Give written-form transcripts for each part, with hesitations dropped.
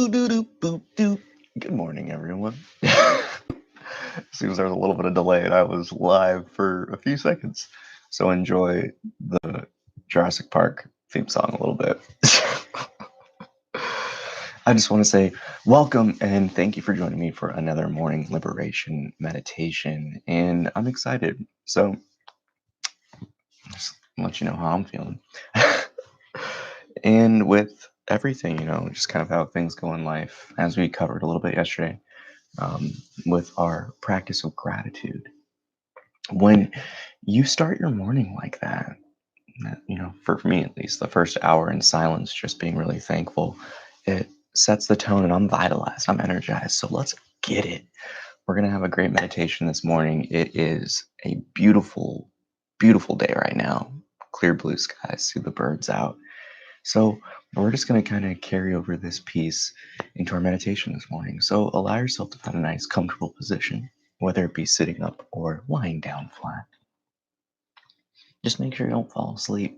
Good morning, everyone. Seems there was a little bit of delay and I was live for a few seconds. So enjoy the Jurassic Park theme song a little bit. I just want to say welcome and thank you for joining me for another morning liberation meditation. And I'm excited. So just let you know how I'm feeling. And with everything, just kind of how things go in life, as we covered a little bit yesterday, with our practice of gratitude. When you start your morning like that, for me at least, the first hour in silence, just being really thankful, it sets the tone and I'm vitalized, I'm energized. So let's get it. We're going to have a great meditation this morning. It is a beautiful, beautiful day right now. Clear blue skies, see the birds out. So we're just going to kind of carry over this piece into our meditation this morning. So allow yourself to find a nice, comfortable position, whether it be sitting up or lying down flat. Just make sure you don't fall asleep.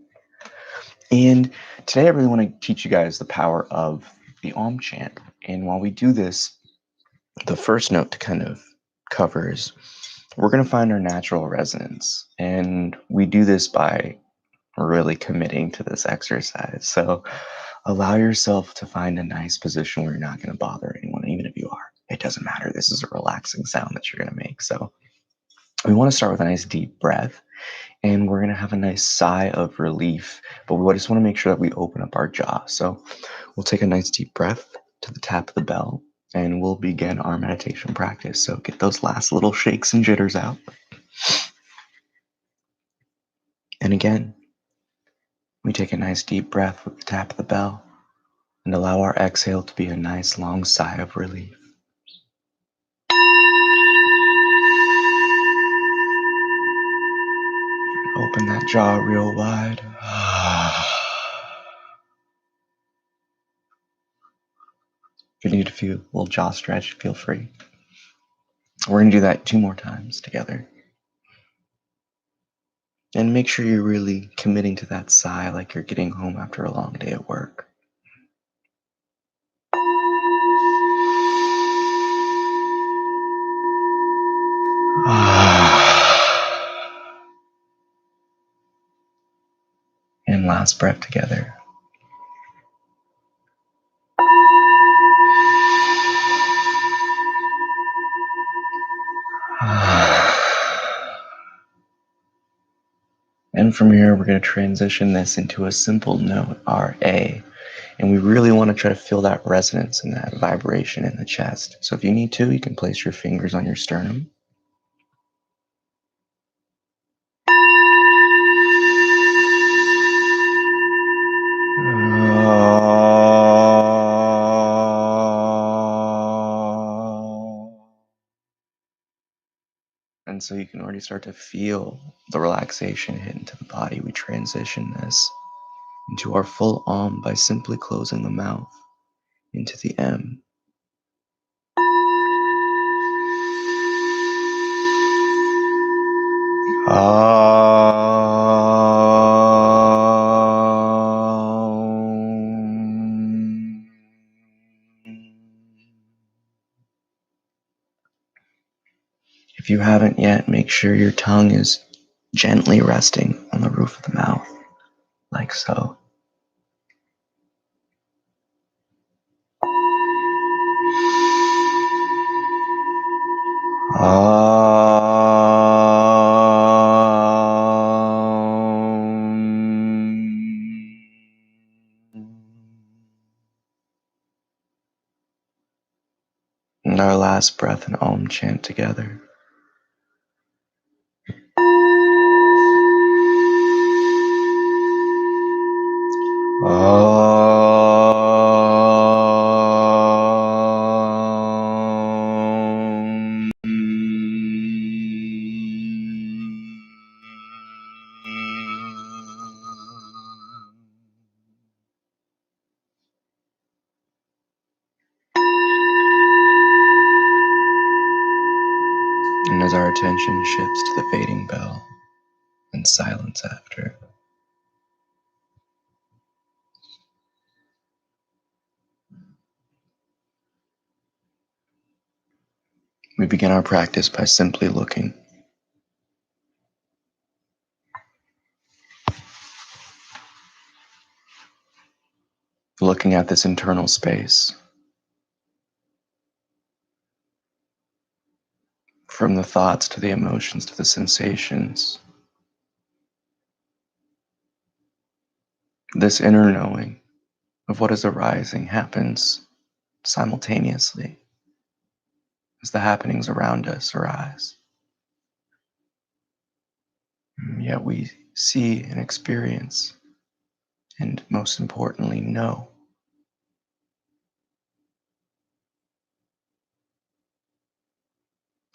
And today I really want to teach you guys the power of the Om chant. And while we do this, the first note to kind of cover is we're going to find our natural resonance. And we do this by really committing to this exercise. So allow yourself to find a nice position where you're not going to bother anyone, even if you are. It doesn't matter. This is a relaxing sound that you're going to make. So we want to start with a nice deep breath, and we're going to have a nice sigh of relief, but we just want to make sure that we open up our jaw. So we'll take a nice deep breath to the tap of the bell, and we'll begin our meditation practice. So get those last little shakes and jitters out. And again, we take a nice deep breath with the tap of the bell and allow our exhale to be a nice long sigh of relief. Open that jaw real wide. If you need to feel a little jaw stretch, feel free. We're going to do that 2 more times together. And make sure you're really committing to that sigh like you're getting home after a long day at work. And last breath together. And from here, we're going to transition this into a simple note, RA. And we really want to try to feel that resonance and that vibration in the chest. So if you need to, you can place your fingers on your sternum. And so you can already start to feel the relaxation hit into the body. We transition this into our full Om by simply closing the mouth into the M. If you haven't yet, make sure your tongue is gently resting on the roof of the mouth, like so. And our last breath and Om chant together. And as our attention shifts to the fading bell and silence after, We begin our practice by simply looking. Looking at this internal space, from the thoughts to the emotions to the sensations. This inner knowing of what is arising happens simultaneously as the happenings around us arise. Yet we see and experience, and most importantly, know.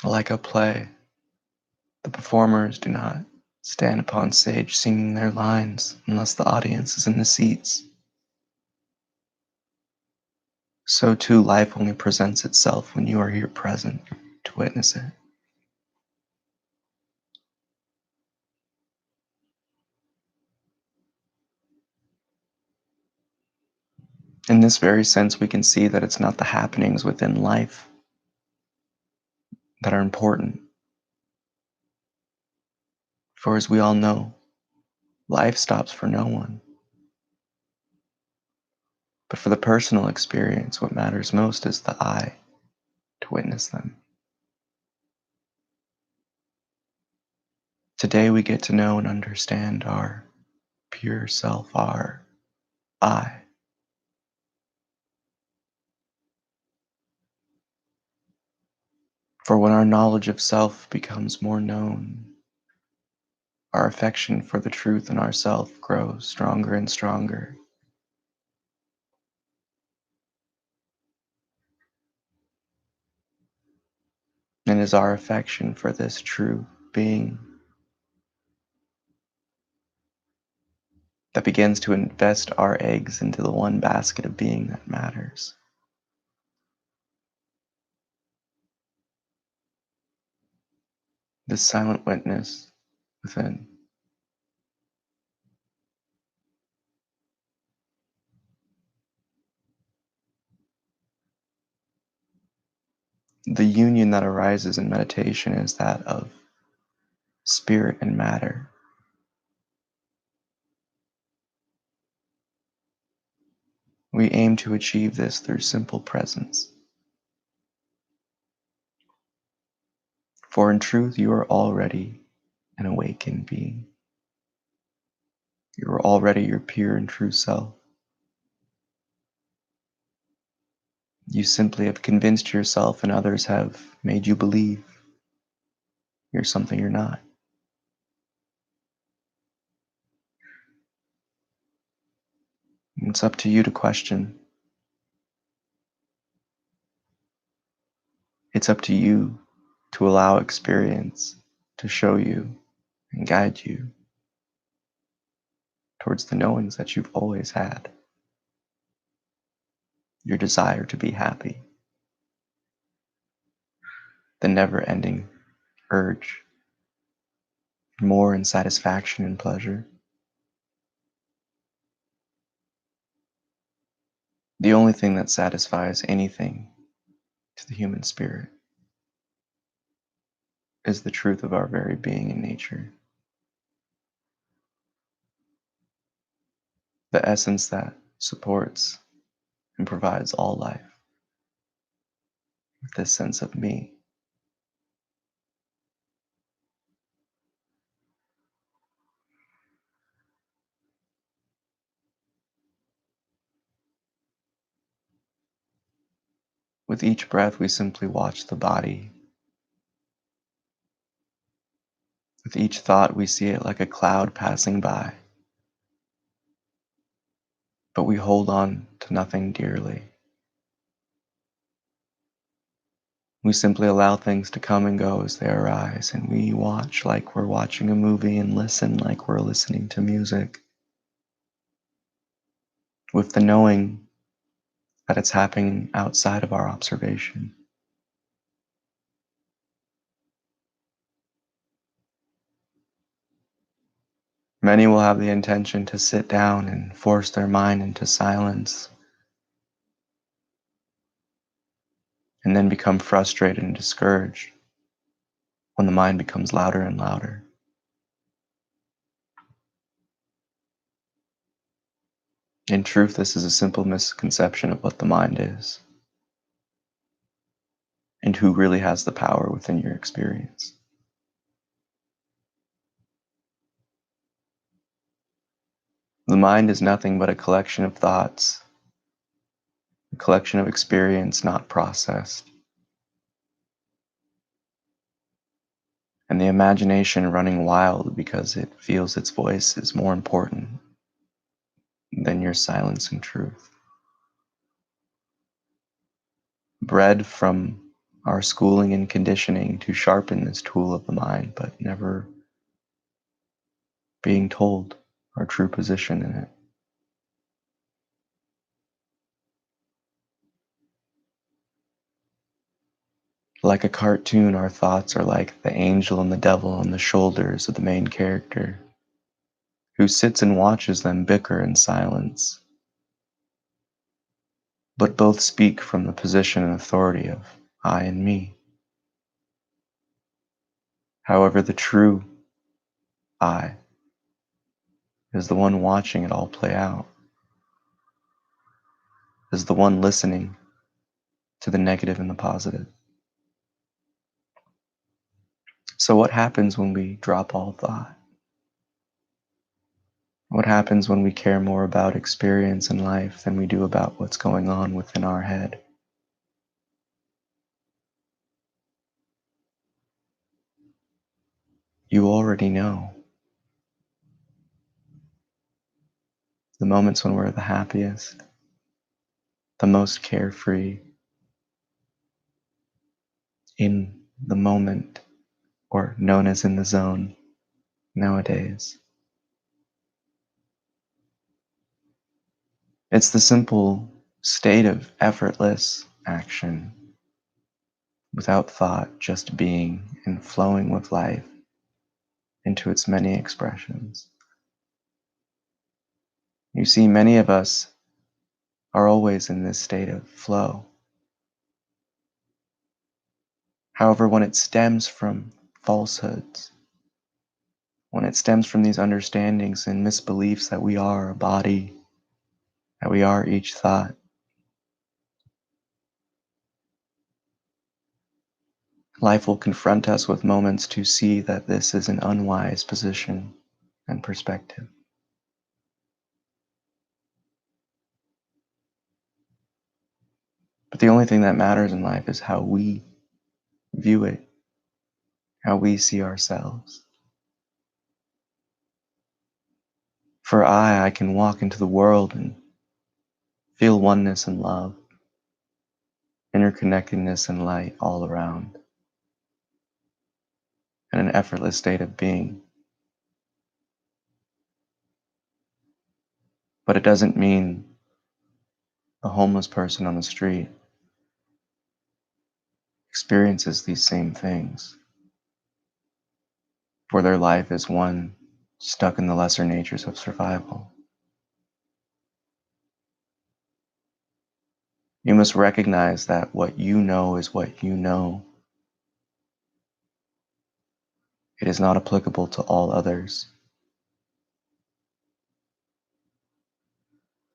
Like a play, the performers do not stand upon stage singing their lines unless the audience is in the seats. So too, life only presents itself when you are here present to witness it. In this very sense, we can see that it's not the happenings within life that are important. For as we all know, life stops for no one. But for the personal experience, what matters most is the I to witness them. Today we get to know and understand our pure self, our I. For when our knowledge of self becomes more known, our affection for the truth in ourself grows stronger and stronger. And is our affection for this true being that begins to invest our eggs into the one basket of being that matters. This silent witness within. The union that arises in meditation is that of spirit and matter. We aim to achieve this through simple presence. For in truth, you are already an awakened being. You are already your pure and true self. You simply have convinced yourself and others have made you believe you're something you're not. It's up to you to question. It's up to you to allow experience to show you and guide you towards the knowings that you've always had. Your desire to be happy, the never-ending urge for more and satisfaction and pleasure. The only thing that satisfies anything to the human spirit is the truth of our very being and nature. The essence that supports and provides all life. With this sense of me. With each breath, we simply watch the body. With each thought, we see it like a cloud passing by. But we hold on to nothing dearly. We simply allow things to come and go as they arise, and we watch like we're watching a movie and listen like we're listening to music, with the knowing that it's happening outside of our observation. Many will have the intention to sit down and force their mind into silence. and then become frustrated and discouraged when the mind becomes louder and louder. In truth, this is a simple misconception of what the mind is and who really has the power within your experience. The mind is nothing but a collection of thoughts, a collection of experience not processed, and the imagination running wild because it feels its voice is more important than your silence and truth. Bred from our schooling and conditioning to sharpen this tool of the mind, but never being told our true position in it. Like a cartoon, our thoughts are like the angel and the devil on the shoulders of the main character, who sits and watches them bicker in silence, but both speak from the position and authority of I and me. However, the true I is the one watching it all play out, is the one listening to the negative and the positive. So what happens when we drop all thought? What happens when we care more about experience in life than we do about what's going on within our head? You already know. The moments when we're the happiest, the most carefree, in the moment, or known as in the zone nowadays. It's the simple state of effortless action, without thought, just being and flowing with life into its many expressions. You see, many of us are always in this state of flow. However, when it stems from falsehoods, when it stems from these understandings and misbeliefs that we are a body, that we are each thought, life will confront us with moments to see that this is an unwise position and perspective. But the only thing that matters in life is how we view it, how we see ourselves. For I can walk into the world and feel oneness and love, interconnectedness and light all around, in an effortless state of being. But it doesn't mean a homeless person on the street experiences these same things, for their life is one stuck in the lesser natures of survival. You must recognize that what you know is what you know. It is not applicable to all others.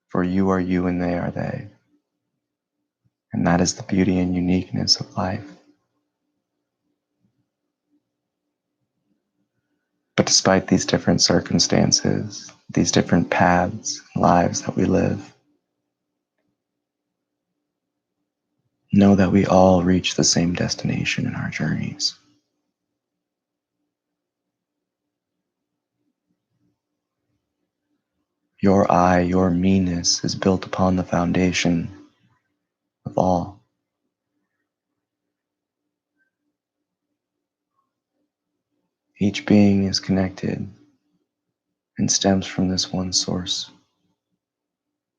For you are you and they are they. And that is the beauty and uniqueness of life. But despite these different circumstances, these different paths, lives that we live, know that we all reach the same destination in our journeys. Your I, your me-ness is built upon the foundation of all. Each being is connected and stems from this one source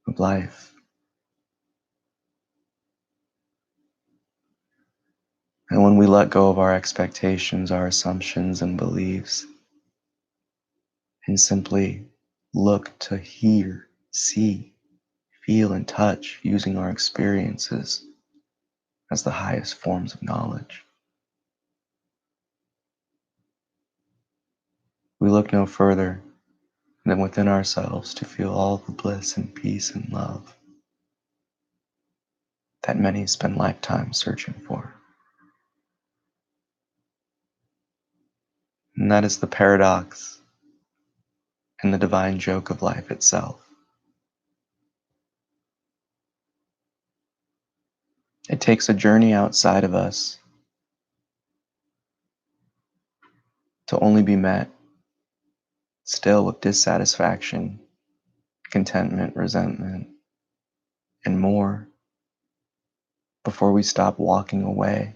of life. And when we let go of our expectations, our assumptions and beliefs, and simply look to hear, see, feel, and touch using our experiences as the highest forms of knowledge. We look no further than within ourselves to feel all the bliss and peace and love that many spend lifetimes searching for. And that is the paradox and the divine joke of life itself. It takes a journey outside of us to only be met still with dissatisfaction, contentment, resentment, and more before we stop walking away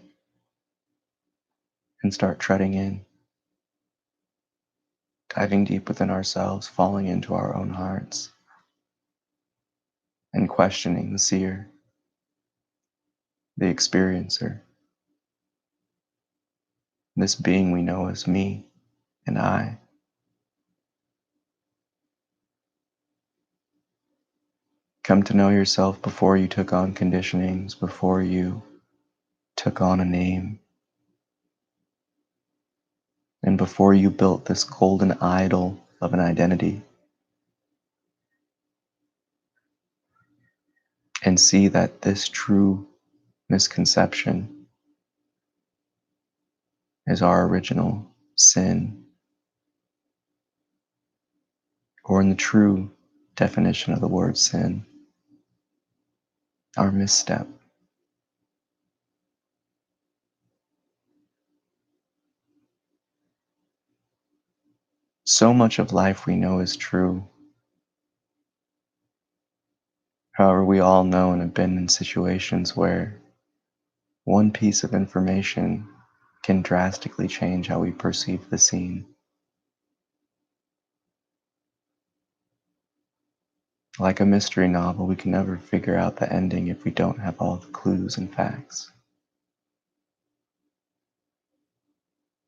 and start treading in, diving deep within ourselves, falling into our own hearts, and questioning the seer, the experiencer, this being we know as me and I. Come to know yourself before you took on conditionings, before you took on a name, and before you built this golden idol of an identity. And see that this true misconception is our original sin, or in the true definition of the word sin, our misstep. So much of life we know is true. However, we all know and have been in situations where one piece of information can drastically change how we perceive the scene. Like a mystery novel, we can never figure out the ending if we don't have all the clues and facts.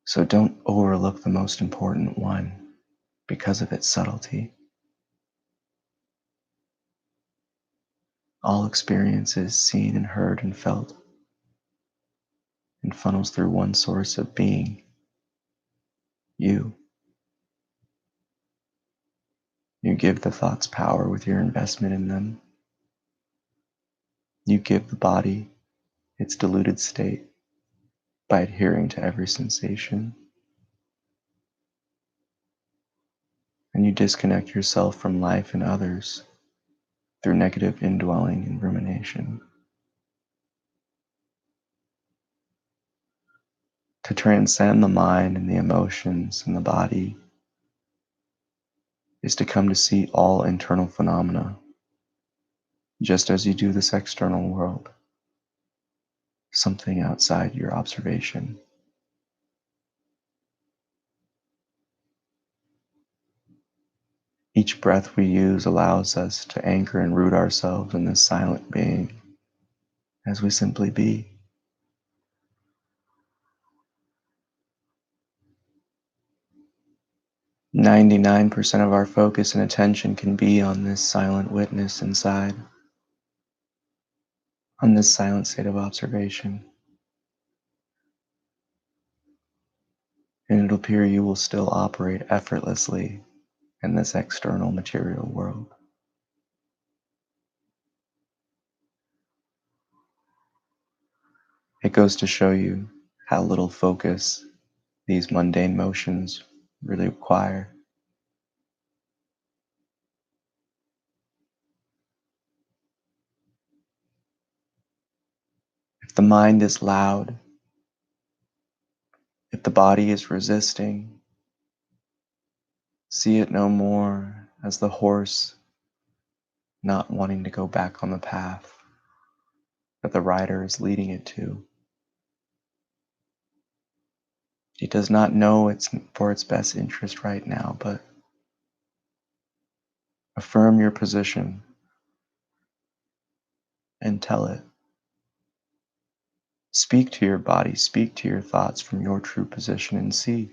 So don't overlook the most important one because of its subtlety. All experiences seen and heard and felt and funnels through one source of being, you. You give the thoughts power with your investment in them. You give the body its diluted state by adhering to every sensation. And you disconnect yourself from life and others through negative indwelling and rumination. To transcend the mind and the emotions and the body is to come to see all internal phenomena, just as you do this external world, something outside your observation. Each breath we use allows us to anchor and root ourselves in this silent being as we simply be. "99% of our focus and attention can be on this silent witness inside, on this silent state of observation. And it'll appear you will still operate effortlessly in this external material world. It goes to show you how little focus these mundane motions really require. If the mind is loud, if the body is resisting, see it no more as the horse not wanting to go back on the path that the rider is leading it to. It does not know it's for its best interest right now, but affirm your position and tell it. Speak to your body, speak to your thoughts from your true position and see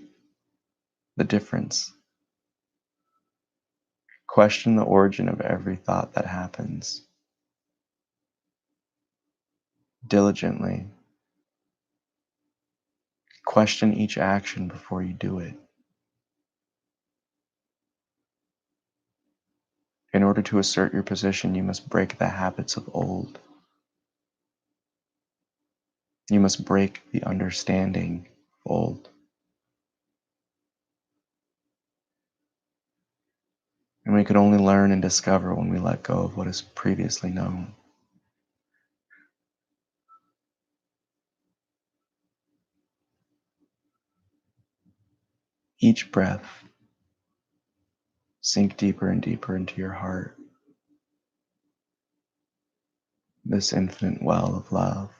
the difference. Question the origin of every thought that happens. diligently. Question each action before you do it. In order to assert your position, you must break the habits of old. You must break the understanding of old. And we could only learn and discover when we let go of what is previously known. Each breath, sink deeper and deeper into your heart, this infinite well of love.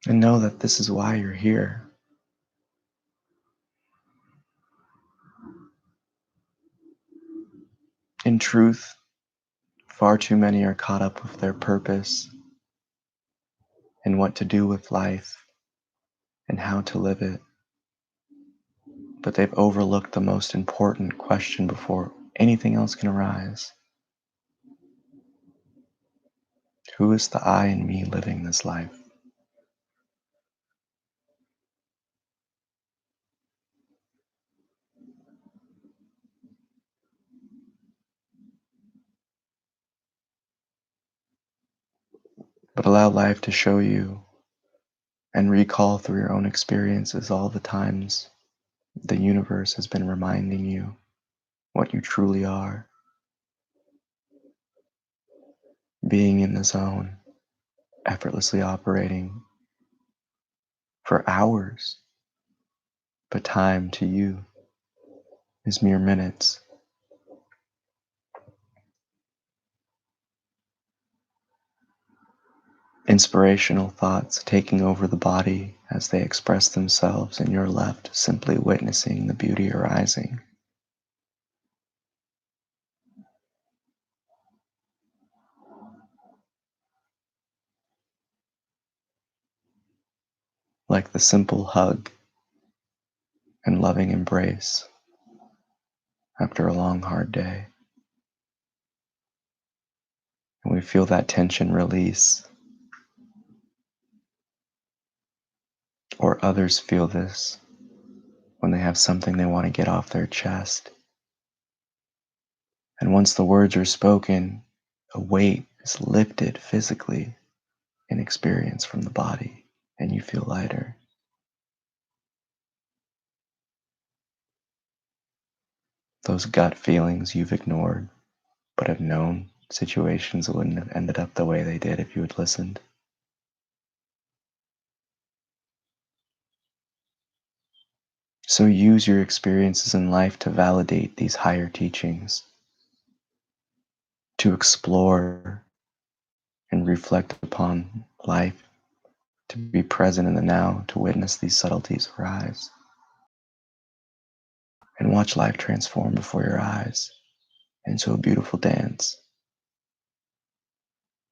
And know that this is why you're here. In truth, far too many are caught up with their purpose and what to do with life and how to live it. But they've overlooked the most important question before anything else can arise. Who is the I in me living this life? But allow life to show you and recall through your own experiences all the times the universe has been reminding you what you truly are. Being in the zone, effortlessly operating for hours, but time to you is mere minutes. Inspirational thoughts taking over the body as they express themselves, and you're left simply witnessing the beauty arising. Like the simple hug and loving embrace after a long, hard day. And we feel that tension release, or others feel this when they have something they want to get off their chest. And once the words are spoken, a weight is lifted physically in experience from the body, and you feel lighter. Those gut feelings you've ignored, but have known situations wouldn't have ended up the way they did if you had listened. So use your experiences in life to validate these higher teachings, to explore and reflect upon life, to be present in the now, to witness these subtleties arise, and watch life transform before your eyes into a beautiful dance,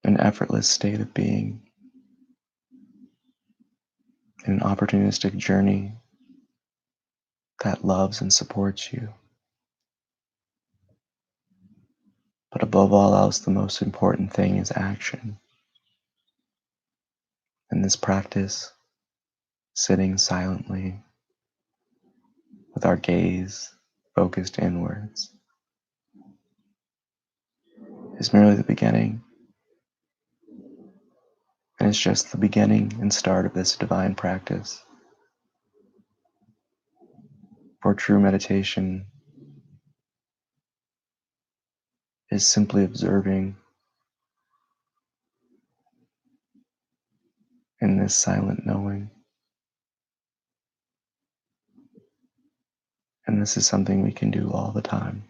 an effortless state of being, an opportunistic journey that loves and supports you. But above all else, the most important thing is action. And this practice, sitting silently with our gaze focused inwards, is merely the beginning. And it's just the beginning and start of this divine practice. For true meditation is simply observing in this silent knowing. And this is something we can do all the time.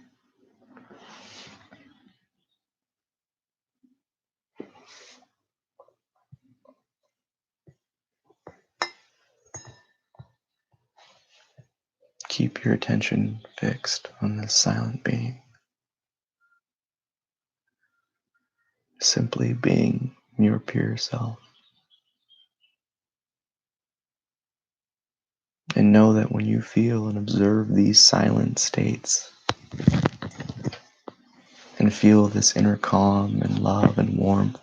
Keep your attention fixed on this silent being, simply being your pure self. And know that when you feel and observe these silent states, and feel this inner calm and love and warmth.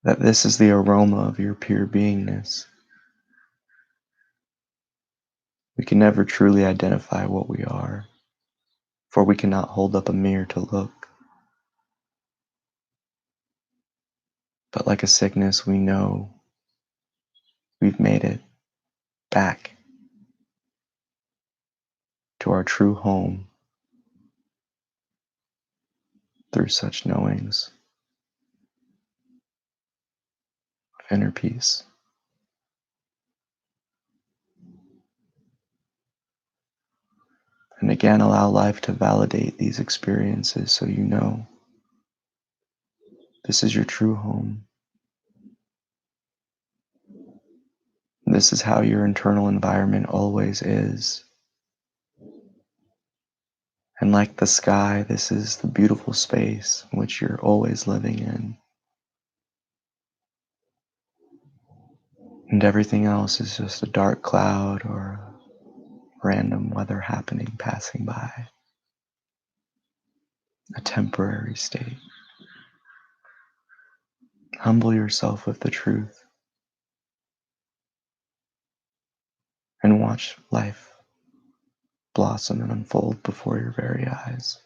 That this is the aroma of your pure beingness. We can never truly identify what we are, for we cannot hold up a mirror to look. But like a sickness, we know we've made it back to our true home through such knowings of inner peace. And again, allow life to validate these experiences so you know this is your true home. This is how your internal environment always is. And like the sky, this is the beautiful space in which you're always living in. And everything else is just a dark cloud or a random weather happening passing by, a temporary state. Humble yourself with the truth and watch life blossom and unfold before your very eyes.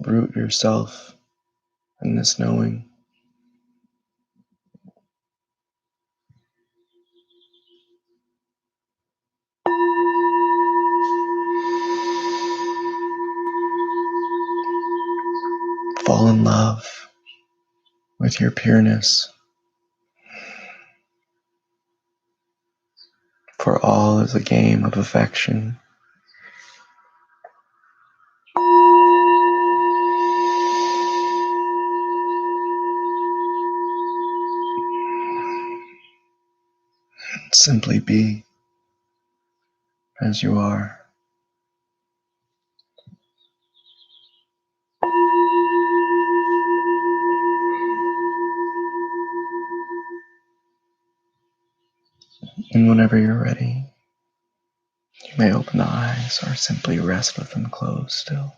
Root yourself in this knowing. Fall in love with your pureness, for all is a game of affection. Simply be as you are. And whenever you're ready, you may open the eyes or simply rest with them closed still.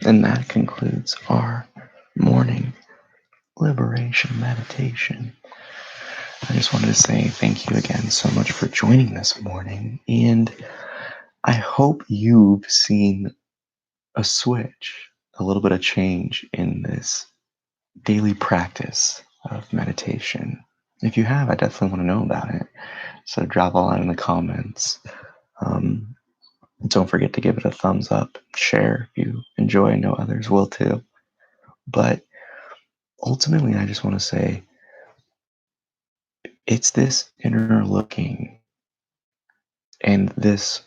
And that concludes our morning liberation meditation. I just wanted to say thank you again so much for joining this morning, and I hope you've seen a switch, a little bit of change in this daily practice of meditation. If you have, I definitely want to know about it. So drop a line in the comments. Don't forget to give it a thumbs up, share if you enjoy. I know others will too. But ultimately, I just want to say it's this inner looking and this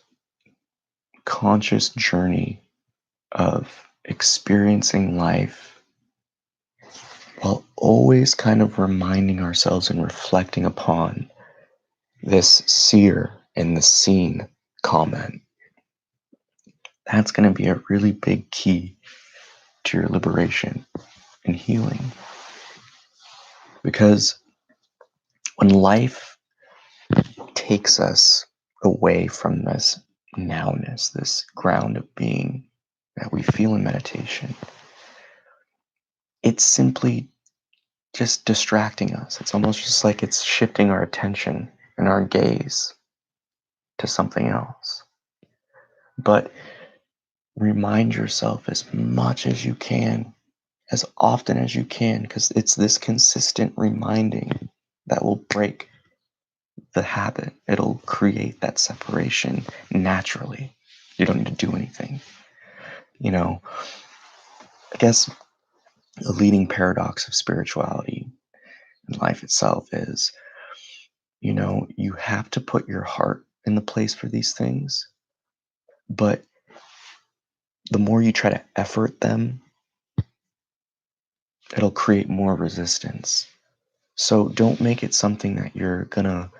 conscious journey of experiencing life while always kind of reminding ourselves and reflecting upon this seer and the seen comment. That's going to be a really big key to your liberation and healing. Because when life takes us away from this nowness, this ground of being that we feel in meditation, it's simply just distracting us. It's almost just like it's shifting our attention and our gaze to something else. But remind yourself as much as you can, as often as you can, because it's this consistent reminding that will break the habit. It'll create that separation naturally. You don't need to do anything. I guess the leading paradox of spirituality and life itself is, you have to put your heart in the place for these things, but the more you try to effort them, it'll create more resistance. So don't make it something that you're gonna,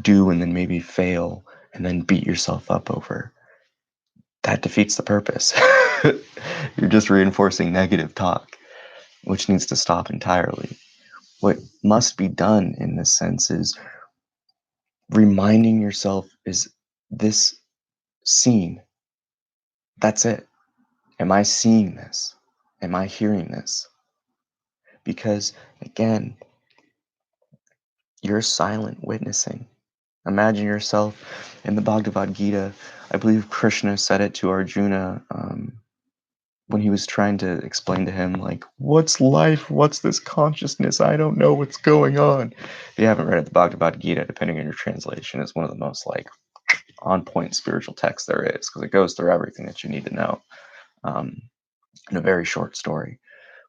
do and then maybe fail and then beat yourself up over. that defeats the purpose. You're just reinforcing negative talk, which needs to stop entirely. What must be done in this sense is reminding yourself, is this seen? That's it. Am I seeing this? Am I hearing this? Because again, you're silent witnessing. Imagine yourself in the Bhagavad Gita. I believe Krishna said it to Arjuna when he was trying to explain to him, like, what's life? What's this consciousness? I don't know what's going on. If you haven't read it, the Bhagavad Gita, depending on your translation, is one of the most like on point spiritual texts there is, because it goes through everything that you need to know um, in a very short story.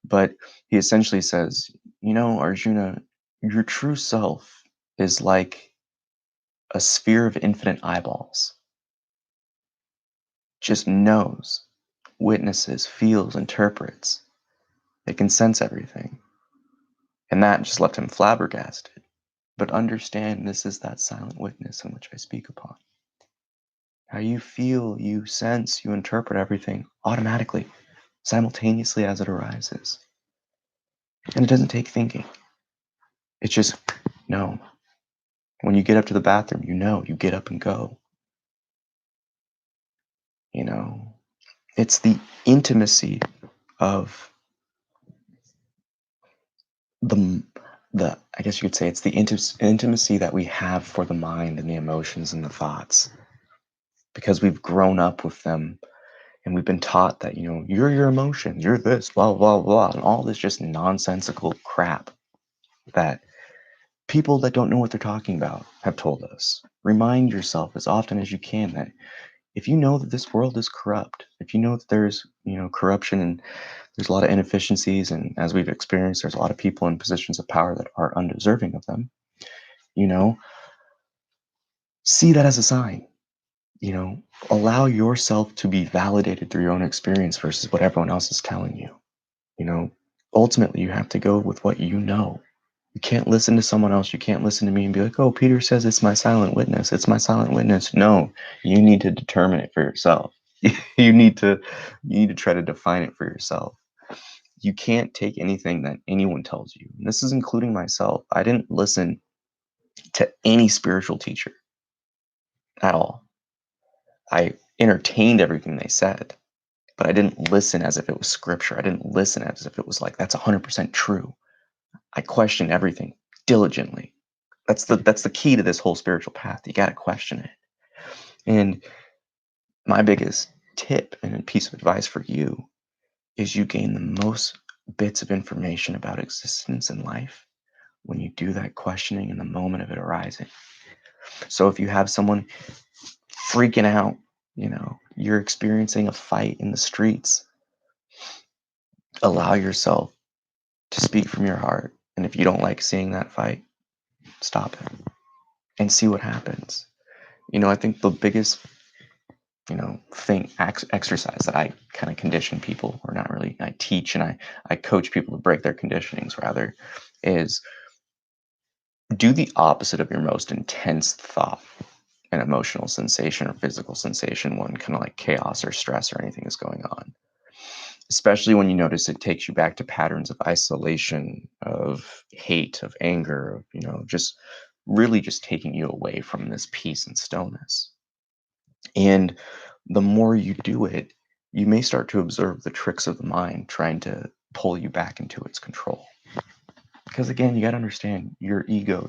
But he essentially says, Arjuna, your true self is like a sphere of infinite eyeballs, just knows, witnesses, feels, interprets. It can sense everything. And that just left him flabbergasted. But understand, this is that silent witness in which I speak upon. How you feel, you sense, you interpret everything automatically, simultaneously as it arises. And it doesn't take thinking. It's just no. When you get up to the bathroom, you get up and go. It's the intimacy of the I guess you could say it's the intimacy that we have for the mind and the emotions and the thoughts, because we've grown up with them and we've been taught that you're your emotions, you're this, blah blah blah, and all this just nonsensical crap that people that don't know what they're talking about have told us. Remind yourself as often as you can that if you know that this world is corrupt, if you know that there's corruption and there's a lot of inefficiencies, and as we've experienced, there's a lot of people in positions of power that are undeserving of them, you know, see that as a sign. Allow yourself to be validated through your own experience versus what everyone else is telling you. You know, Ultimately, you have to go with what you know. You can't listen to someone else. You can't listen to me and be like, oh, Peter says it's my silent witness. It's my silent witness. No, you need to determine it for yourself. You need to try to define it for yourself. You can't take anything that anyone tells you. And this is including myself. I didn't listen to any spiritual teacher at all. I entertained everything they said, but I didn't listen as if it was scripture. I didn't listen as if it was like, that's 100% true. I questioned everything diligently. That's the key to this whole spiritual path. You got to question it. And my biggest tip and a piece of advice for you is you gain the most bits of information about existence and life when you do that questioning in the moment of it arising. So if you have someone freaking out, you're experiencing a fight in the streets, allow yourself to speak from your heart. And if you don't like seeing that fight, stop it and see what happens. I think the biggest, exercise that I kind of condition people, or not really, I teach and I coach people to break their conditionings rather, is do the opposite of your most intense thought, an emotional sensation or physical sensation, when kind of like chaos or stress or anything is going on. Especially when you notice it takes you back to patterns of isolation, of hate, of anger, of, just really just taking you away from this peace and stillness. And the more you do it, you may start to observe the tricks of the mind trying to pull you back into its control. Because again, you got to understand your ego,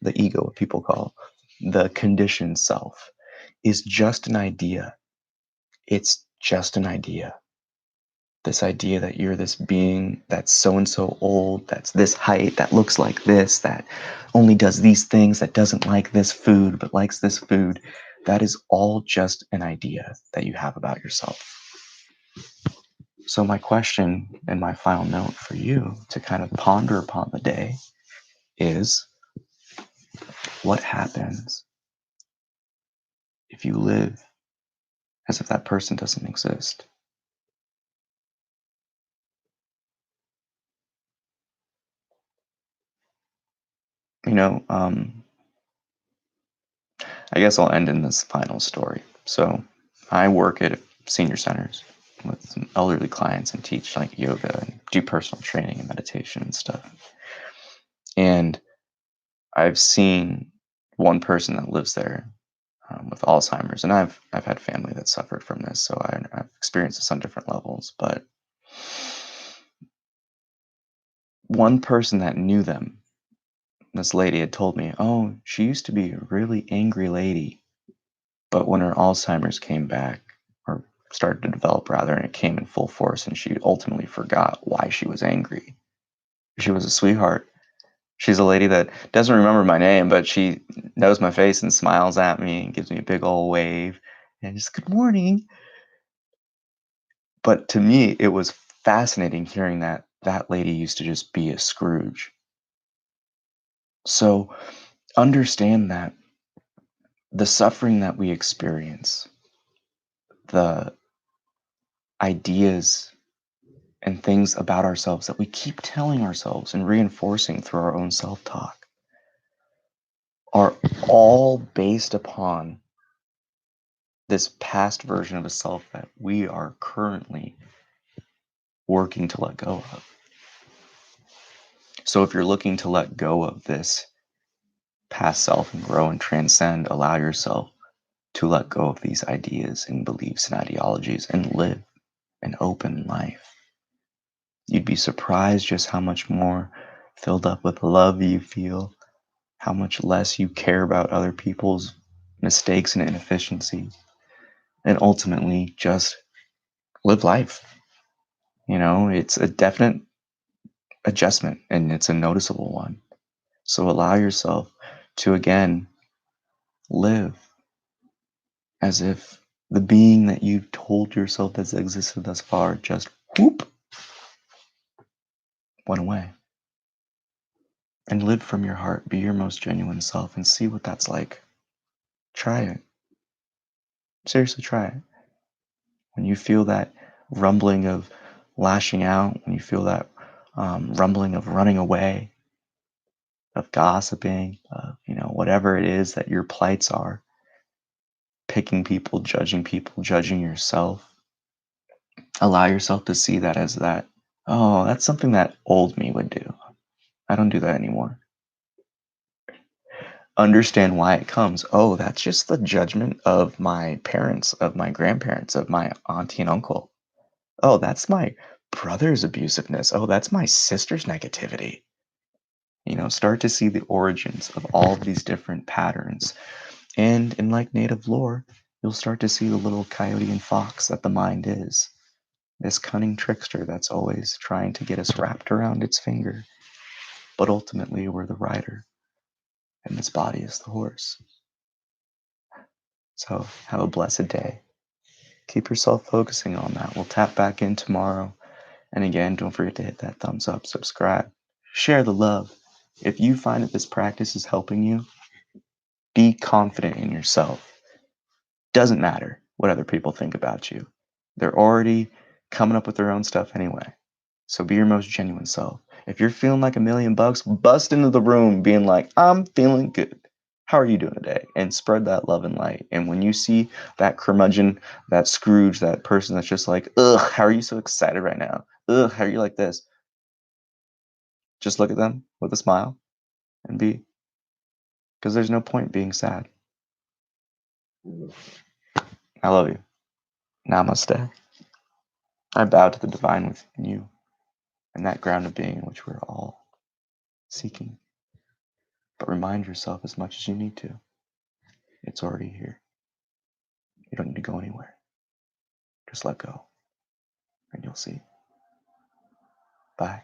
the ego, what people call the conditioned self, is just an idea. It's just an idea. This idea that you're this being that's so and so old, that's this height, that looks like this, that only does these things, that doesn't like this food but likes this food, that is all just an idea that you have about yourself. So my question and my final note for you to kind of ponder upon the day is, what happens if you live as if that person doesn't exist? You know, um, I guess I'll end in this final story. So I work at senior centers with some elderly clients and teach like yoga and do personal training and meditation and stuff. And I've seen one person that lives there with Alzheimer's, and I've had family that suffered from this, so I've experienced this on different levels. But one person that knew them, this lady had told me, "Oh, she used to be a really angry lady, but when her Alzheimer's came back, or started to develop rather, and it came in full force, and she ultimately forgot why she was angry. She was a sweetheart. She's a lady that doesn't remember my name, but she knows my face and smiles at me and gives me a big old wave and just good morning." But to me, it was fascinating hearing that that lady used to just be a Scrooge. So understand that the suffering that we experience, the ideas and things about ourselves that we keep telling ourselves and reinforcing through our own self talk are all based upon this past version of a self that we are currently working to let go of. So if you're looking to let go of this past self and grow and transcend, allow yourself to let go of these ideas and beliefs and ideologies and live an open life. You'd be surprised just how much more filled up with love you feel, how much less you care about other people's mistakes and inefficiencies, and ultimately just live life. It's a definite adjustment and it's a noticeable one. So allow yourself to again live as if the being that you've told yourself has existed thus far just whoop went away. And live from your heart, be your most genuine self, and see what that's like. Try it. Seriously, try it. When you feel that rumbling of lashing out, when you feel that rumbling of running away, of gossiping, of whatever it is that your plights are, picking people, judging yourself, allow yourself to see that as that. Oh, that's something that old me would do. I don't do that anymore. Understand why it comes. Oh, that's just the judgment of my parents, of my grandparents, of my auntie and uncle. Oh, that's my brother's abusiveness. Oh, that's my sister's negativity. Start to see the origins of all of these different patterns. And in like native lore, you'll start to see the little coyote and fox that the mind is. This cunning trickster that's always trying to get us wrapped around its finger. But ultimately, we're the rider, and this body is the horse. So have a blessed day. Keep yourself focusing on that. We'll tap back in tomorrow. And again, don't forget to hit that thumbs up, subscribe, share the love. If you find that this practice is helping you, be confident in yourself. Doesn't matter what other people think about you. They're already coming up with their own stuff anyway. So be your most genuine self. If you're feeling like $1,000,000, bust into the room being like, I'm feeling good. How are you doing today? And spread that love and light. And when you see that curmudgeon, that Scrooge, that person that's just like, ugh, how are you so excited right now? Ugh, how are you like this? Just look at them with a smile and be, because there's no point being sad. I love you. Namaste. I bow to the divine within you and that ground of being which we're all seeking. But remind yourself as much as you need to. It's already here. You don't need to go anywhere. Just let go, and you'll see. Bye.